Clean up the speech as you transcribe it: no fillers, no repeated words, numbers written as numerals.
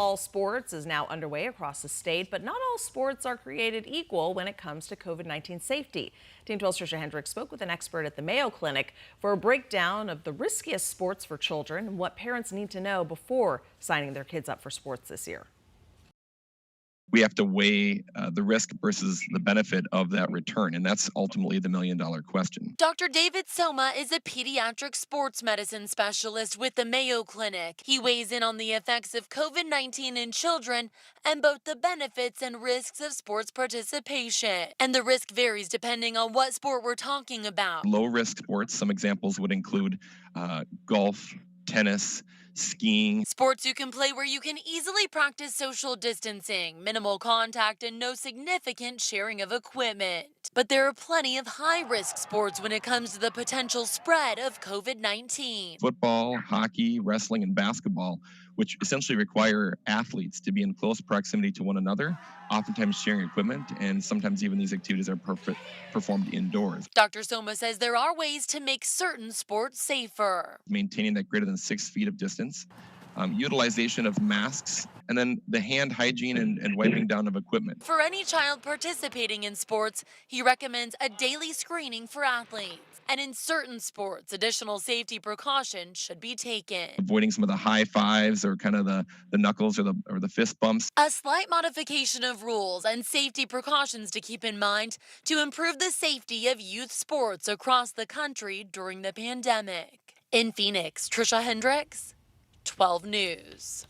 All sports is now underway across the state, but not all sports are created equal when it comes to COVID-19 safety. Team 12's Trisha Hendricks spoke with an expert at the Mayo Clinic for a breakdown of the riskiest sports for children and what parents need to know before signing their kids up for sports this year. We have to weigh the risk versus the benefit of that return, and that's ultimately the million-dollar question. Dr. David Soma is a pediatric sports medicine specialist with the Mayo Clinic. He weighs in on the effects of COVID-19 in children and both the benefits and risks of sports participation. And the risk varies depending on what sport we're talking about. Low-risk sports, some examples would include golf, tennis, skiing. Sports you can play where you can easily practice social distancing, minimal contact, and no significant sharing of equipment. But there are plenty of high-risk sports when it comes to the potential spread of COVID-19. Football, hockey, wrestling, and basketball, which essentially require athletes to be in close proximity to one another, oftentimes sharing equipment, and sometimes even these activities are performed indoors. Dr. Soma says there are ways to make certain sports safer. Maintaining that greater than 6 feet of distance, utilization of masks, and then the hand hygiene and wiping down of equipment. For any child participating in sports, he recommends a daily screening for athletes. And in certain sports, additional safety precautions should be taken. Avoiding some of the high fives or kind of the knuckles or the fist bumps. A slight modification of rules and safety precautions to keep in mind to improve the safety of youth sports across the country during the pandemic. In Phoenix, Trisha Hendricks, 12 News.